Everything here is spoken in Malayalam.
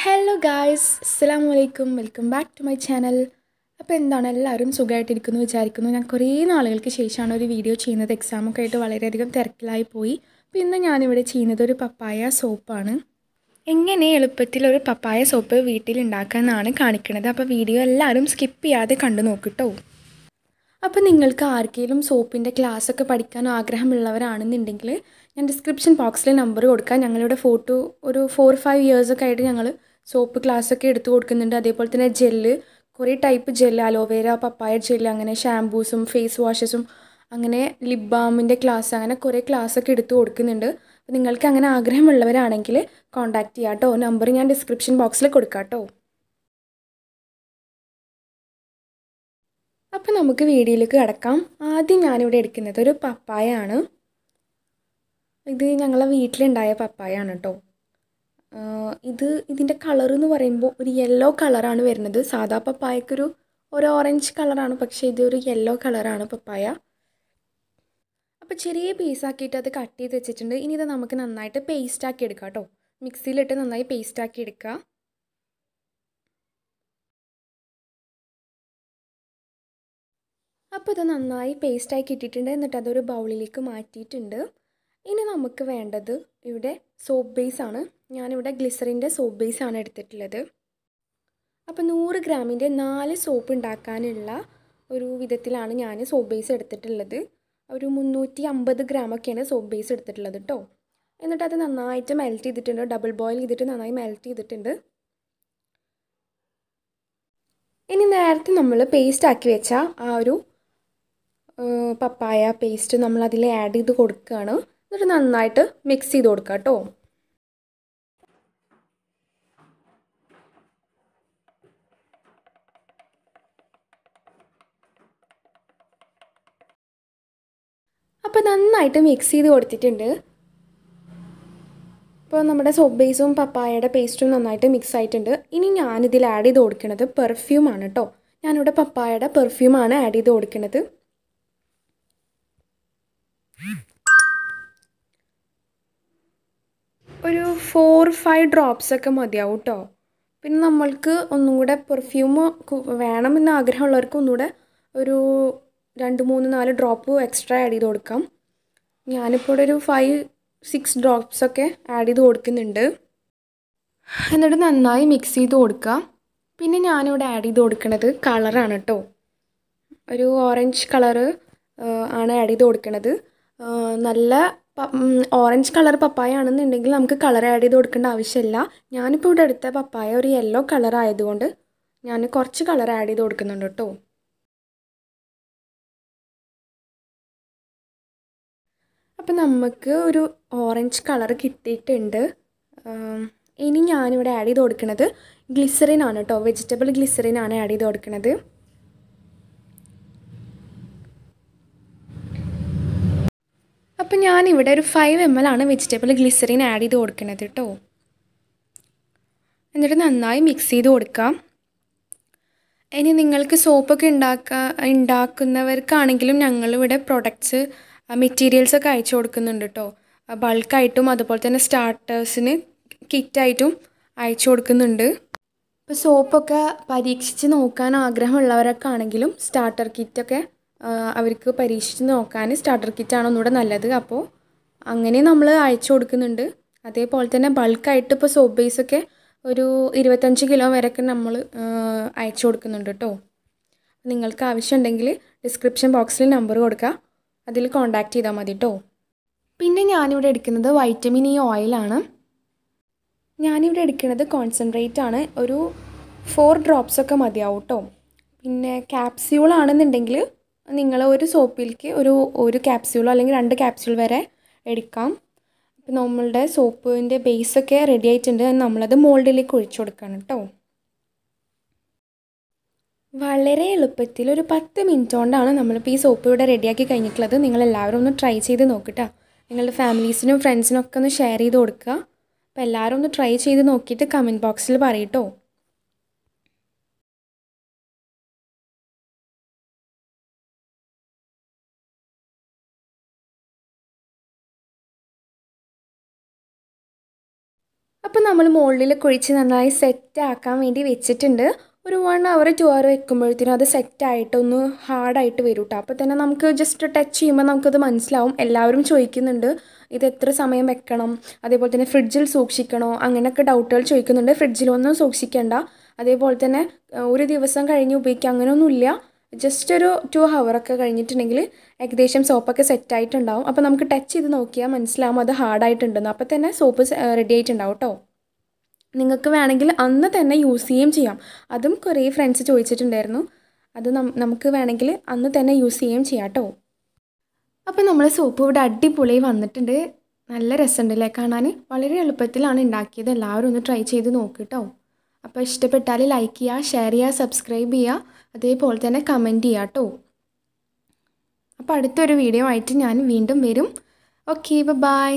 ഹലോ ഗായ്സ്, അസ്സലാമു അലൈക്കും. Welcome back to my channel. അപ്പോൾ എന്താണ്, എല്ലാവരും സുഖമായിട്ടിരിക്കുന്നു വിചാരിക്കുന്നു. ഞാൻ കുറേ നാളുകൾക്ക് ശേഷമാണ് ഒരു വീഡിയോ ചെയ്യുന്നത്. എക്സാമൊക്കെ ആയിട്ട് വളരെയധികം തിരക്കിലായി പോയി. അപ്പോൾ ഇന്ന് ഞാനിവിടെ ചെയ്യുന്നത് ഒരു പപ്പായ സോപ്പാണ്. എങ്ങനെ എളുപ്പത്തിൽ ഒരു പപ്പായ സോപ്പ് വീട്ടിൽ ഉണ്ടാക്കാമെന്നാണ് കാണിക്കുന്നത്. അപ്പോൾ വീഡിയോ എല്ലാവരും സ്കിപ്പ് ചെയ്യാതെ കണ്ടു നോക്കിട്ടോ. അപ്പോൾ നിങ്ങൾക്ക് ആർക്കെങ്കിലും സോപ്പിൻ്റെ ക്ലാസ്സൊക്കെ പഠിക്കാൻ ആഗ്രഹമുള്ളവരാണെന്നുണ്ടെങ്കിൽ ഞാൻ ഡിസ്ക്രിപ്ഷൻ ബോക്സിൽ നമ്പർ കൊടുക്കാം. ഞങ്ങളുടെ ഫോട്ടോ ഒരു 4-5 ഇയേഴ്സൊക്കെ ആയിട്ട് ഞങ്ങൾ സോപ്പ് ക്ലാസ്സൊക്കെ എടുത്തു കൊടുക്കുന്നുണ്ട്. അതേപോലെ തന്നെ ജെല്ല്, കുറേ ടൈപ്പ് ജെല്ല്, അലോവേര, പപ്പായ ജെല്ല്, അങ്ങനെ ഷാംപൂസും ഫേസ് വാഷസും, അങ്ങനെ ലിപ് ബാമിൻ്റെ ക്ലാസ്, അങ്ങനെ കുറേ ക്ലാസ്സൊക്കെ എടുത്തു കൊടുക്കുന്നുണ്ട്. അപ്പോൾ നിങ്ങൾക്ക് അങ്ങനെ ആഗ്രഹമുള്ളവരാണെങ്കിൽ കോൺടാക്റ്റ് ചെയ്യാം കേട്ടോ. നമ്പർ ഞാൻ ഡിസ്ക്രിപ്ഷൻ ബോക്സിൽ കൊടുക്കാം കേട്ടോ. അപ്പോൾ നമുക്ക് വീഡിയോയിലേക്ക് കിടക്കാം. ആദ്യം ഞാനിവിടെ എടുക്കുന്നത് ഒരു പപ്പായ ആണ്. ഇത് ഞങ്ങളെ വീട്ടിലുണ്ടായ പപ്പായ ആണ് കേട്ടോ. ഇതിൻ്റെ കളർ എന്ന് പറയുമ്പോൾ ഒരു യെല്ലോ കളറാണ് വരുന്നത്. സാധാ പപ്പായക്കൊരു ഓറഞ്ച് കളറാണ്, പക്ഷേ ഇതൊരു യെല്ലോ കളറാണ് പപ്പായ. അപ്പോൾ ചെറിയ പീസാക്കിയിട്ട് അത് കട്ട് ചെയ്ത് വെച്ചിട്ടുണ്ട്. ഇനി ഇത് നമുക്ക് നന്നായിട്ട് പേസ്റ്റാക്കി എടുക്കാം കേട്ടോ. മിക്സിയിലിട്ട് നന്നായി പേസ്റ്റാക്കി എടുക്കുക. അപ്പോൾ ഇത് നന്നായി പേസ്റ്റാക്കി ഇട്ടിട്ടുണ്ട്. എന്നിട്ട് അതൊരു ബൗളിലേക്ക് മാറ്റിയിട്ടുണ്ട്. ഇനി നമുക്ക് വേണ്ടത് ഇവിടെ സോപ്പ് ബേസാണ്. ഞാനിവിടെ ഗ്ലിസറിൻ്റെ സോപ്പ് ബേസാണ് എടുത്തിട്ടുള്ളത്. അപ്പോൾ 100 ഗ്രാമിൻ്റെ 4 സോപ്പ് ഉണ്ടാക്കാനുള്ള ഒരു വിധത്തിലാണ് ഞാൻ സോപ്പ് ബേസ് എടുത്തിട്ടുള്ളത്. ഒരു 350 ഗ്രാമൊക്കെയാണ് സോപ്പ് ബേസ് എടുത്തിട്ടുള്ളത് കേട്ടോ. എന്നിട്ട് അത് നന്നായിട്ട് മെൽറ്റ് ചെയ്തിട്ടുണ്ട്. ഡബിൾ ബോയിൽ ചെയ്തിട്ട് നന്നായി മെൽറ്റ് ചെയ്തിട്ടുണ്ട്. ഇനി നേരത്തെ നമ്മൾ പേസ്റ്റ് ആക്കി വെച്ച ആ ഒരു പപ്പായ പേസ്റ്റ് നമ്മൾ അതിൽ ആഡ് ചെയ്ത് കൊടുക്കുകയാണ്. എന്നിട്ട് നന്നായിട്ട് മിക്സ് ചെയ്ത് കൊടുക്കുക കേട്ടോ. അപ്പോൾ നന്നായിട്ട് മിക്സ് ചെയ്ത് കൊടുത്തിട്ടുണ്ട്. ഇപ്പോൾ നമ്മുടെ സോപ്പ് ബേസും പപ്പായയുടെ പേസ്റ്റും നന്നായിട്ട് മിക്സ് ആയിട്ടുണ്ട്. ഇനി ഞാനിതിൽ ആഡ് ചെയ്ത് കൊടുക്കുന്നത് പെർഫ്യൂമാണ് കേട്ടോ. ഞാനിവിടെ പപ്പായയുടെ പെർഫ്യൂമാണ് ആഡ് ചെയ്ത് കൊടുക്കുന്നത്. ഒരു 4-5 ഡ്രോപ്സൊക്കെ മതിയാവും കേട്ടോ. പിന്നെ നമ്മൾക്ക് ഒന്നും കൂടെ പെർഫ്യൂം വേണമെന്ന് ആഗ്രഹമുള്ളവർക്ക് ഒന്നുകൂടെ ഒരു 2-3-4 ഡ്രോപ്പ് എക്സ്ട്രാ ആഡ് ചെയ്ത് കൊടുക്കാം. ഞാനിപ്പോൾ ഇവിടെ ഒരു 5-6 ഡ്രോപ്സൊക്കെ ആഡ് ചെയ്ത് കൊടുക്കുന്നുണ്ട്. എന്നിട്ട് നന്നായി മിക്സ് ചെയ്ത് കൊടുക്കുക. പിന്നെ ഞാനിവിടെ ആഡ് ചെയ്ത് കൊടുക്കുന്നത് കളറാണ് കേട്ടോ. ഒരു ഓറഞ്ച് കളറ് ആണ് ആഡ് ചെയ്ത് കൊടുക്കുന്നത്. നല്ല ഓറഞ്ച് കളർ പപ്പായ ആണെന്നുണ്ടെങ്കിൽ നമുക്ക് കളർ ആഡ് ചെയ്ത് കൊടുക്കേണ്ട ആവശ്യമില്ല. ഞാനിപ്പോൾ ഇവിടെ എടുത്ത പപ്പായ ഒരു യെല്ലോ കളർ ആയതുകൊണ്ട് ഞാൻ കുറച്ച് കളർ ആഡ് ചെയ്ത് കൊടുക്കുന്നുണ്ട് കേട്ടോ. അപ്പം നമുക്ക് ഒരു ഓറഞ്ച് കളർ കിട്ടിയിട്ടുണ്ട്. ഇനി ഞാനിവിടെ ആഡ് ചെയ്ത് കൊടുക്കുന്നത് ഗ്ലിസറിൻ ആണ് കേട്ടോ. വെജിറ്റബിൾ ഗ്ലിസറിൻ ആണ് ആഡ് ചെയ്ത് കൊടുക്കുന്നത്. അപ്പം ഞാനിവിടെ ഒരു 5 ml ആണ് വെജിറ്റബിൾ ഗ്ലിസറിൻ ആഡ് ചെയ്ത് കൊടുക്കുന്നത് കേട്ടോ. എന്നിട്ട് നന്നായി മിക്സ് ചെയ്ത് കൊടുക്കാം. ഇനി നിങ്ങൾക്ക് സോപ്പൊക്കെ ഉണ്ടാക്കുന്നവർക്കാണെങ്കിലും ഞങ്ങളിവിടെ പ്രൊഡക്ട്സ് മെറ്റീരിയൽസൊക്കെ അയച്ചു കൊടുക്കുന്നുണ്ട് കേട്ടോ. ബൾക്കായിട്ടും അതുപോലെ തന്നെ സ്റ്റാർട്ടേഴ്സിന് കിറ്റായിട്ടും അയച്ചു കൊടുക്കുന്നുണ്ട്. ഇപ്പോൾ സോപ്പൊക്കെ പരീക്ഷിച്ച് നോക്കാൻ ആഗ്രഹമുള്ളവരൊക്കെ ആണെങ്കിലും സ്റ്റാർട്ടർ കിറ്റൊക്കെ അവർക്ക് പരീക്ഷിച്ച് നോക്കാൻ സ്റ്റാർട്ടർ കിറ്റാണ് ഒന്നുകൂടെ നല്ലത്. അപ്പോൾ അങ്ങനെ നമ്മൾ അയച്ചു കൊടുക്കുന്നുണ്ട്. അതേപോലെ തന്നെ ബൾക്കായിട്ട് ഇപ്പോൾ സോപ്പ് ബേസൊക്കെ ഒരു 25 കിലോ വരെയൊക്കെ നമ്മൾ അയച്ചു കൊടുക്കുന്നുണ്ട് കേട്ടോ. നിങ്ങൾക്ക് ആവശ്യമുണ്ടെങ്കിൽ ഡിസ്ക്രിപ്ഷൻ ബോക്സിൽ നമ്പർ കൊടുക്കുക, അതിൽ കോൺടാക്റ്റ് ചെയ്താൽ മതി കേട്ടോ. പിന്നെ ഞാനിവിടെ എടുക്കുന്നത് വൈറ്റമിൻ ഇ ഓയിലാണ്. ഞാനിവിടെ എടുക്കുന്നത് കോൺസെൻട്രേറ്റ് ആണ്. ഒരു 4 ഡ്രോപ്സൊക്കെ മതിയാവും കേട്ടോ. പിന്നെ ക്യാപ്സ്യൂൾ ആണെന്നുണ്ടെങ്കിൽ നിങ്ങൾ ഒരു സോപ്പിലേക്ക് ഒരു ക്യാപ്സ്യൂളോ അല്ലെങ്കിൽ 2 ക്യാപ്സ്യൂൾ വരെ എടുക്കാം. ഇപ്പം നമ്മളുടെ സോപ്പിൻ്റെ ബേസൊക്കെ റെഡി ആയിട്ടുണ്ട്. നമ്മളത് മോൾഡിലേക്ക് ഒഴിച്ചു കൊടുക്കണം കേട്ടോ. വളരെ എളുപ്പത്തിൽ ഒരു 10 മിനിറ്റ് കൊണ്ടാണ് നമ്മളിപ്പോൾ ഈ സോപ്പ് ഇവിടെ റെഡിയാക്കി കഴിഞ്ഞിട്ടുള്ളത്. നിങ്ങളെല്ലാവരും ഒന്ന് ട്രൈ ചെയ്ത് നോക്കിട്ടോ. നിങ്ങളുടെ ഫാമിലീസിനും ഫ്രണ്ട്സിനും ഒക്കെ ഒന്ന് ഷെയർ ചെയ്ത് കൊടുക്കുക. അപ്പോൾ എല്ലാവരും ഒന്ന് ട്രൈ ചെയ്ത് നോക്കിയിട്ട് കമൻറ്റ് ബോക്സിൽ പറയട്ടോ. അപ്പോൾ നമ്മൾ മുകളിൽ കുഴിച്ച് നന്നായി സെറ്റ് ആക്കാൻ വേണ്ടി വെച്ചിട്ടുണ്ട്. ഒരു 1 hour 2 hour വെക്കുമ്പോഴത്തേനും അത് സെറ്റായിട്ടൊന്ന് ഹാർഡായിട്ട് വരും കേട്ടോ. അപ്പോൾ തന്നെ നമുക്ക് ജസ്റ്റ് ടച്ച് ചെയ്യുമ്പോൾ നമുക്കത് മനസ്സിലാവും. എല്ലാവരും ചോദിക്കുന്നുണ്ട് ഇത് എത്ര സമയം വെക്കണം, അതേപോലെ തന്നെ ഫ്രിഡ്ജിൽ സൂക്ഷിക്കണോ, അങ്ങനെയൊക്കെ ഡൗട്ടുകൾ ചോദിക്കുന്നുണ്ട്. ഫ്രിഡ്ജിലൊന്നും സൂക്ഷിക്കേണ്ട, അതേപോലെ തന്നെ ഒരു ദിവസം കഴിഞ്ഞ് ഉപയോഗിക്കുക അങ്ങനെയൊന്നുമില്ല. ജസ്റ്റ് ഒരു 2 hour ഒക്കെ കഴിഞ്ഞിട്ടുണ്ടെങ്കിൽ ഏകദേശം സോപ്പൊക്കെ സെറ്റായിട്ടുണ്ടാവും. അപ്പോൾ നമുക്ക് ടച്ച് ചെയ്ത് നോക്കിയാൽ മനസ്സിലാവും അത് ഹാർഡായിട്ടുണ്ടെന്ന്. അപ്പോൾ തന്നെ സോപ്പ് റെഡി ആയിട്ടുണ്ടാവും കേട്ടോ. നിങ്ങൾക്ക് വേണമെങ്കിൽ അന്ന് തന്നെ യൂസ് ചെയ്യുകയും ചെയ്യാം. അതും കുറേ ഫ്രണ്ട്സ് ചോദിച്ചിട്ടുണ്ടായിരുന്നു. അത് നമുക്ക് വേണമെങ്കിൽ അന്ന് തന്നെ യൂസ് ചെയ്യുകയും ചെയ്യാം കേട്ടോ. അപ്പോൾ നമ്മൾ സോപ്പ് ഇവിടെ അടിപൊളി വന്നിട്ടുണ്ട്. നല്ല രസമുണ്ടല്ലേ കാണാൻ. വളരെ എളുപ്പത്തിലാണ് ഉണ്ടാക്കിയത്. എല്ലാവരും ഒന്ന് ട്രൈ ചെയ്ത് നോക്ക് കേട്ടോ. അപ്പോൾ ഇഷ്ടപ്പെട്ടാൽ ലൈക്ക് ചെയ്യുക, ഷെയർ ചെയ്യുക, സബ്സ്ക്രൈബ് ചെയ്യുക, അതേപോലെ തന്നെ കമൻറ്റ് ചെയ്യുക കേട്ടോ. അപ്പോൾ അടുത്തൊരു വീഡിയോ ആയിട്ട് ഞാൻ വീണ്ടും വരും. Okay, by.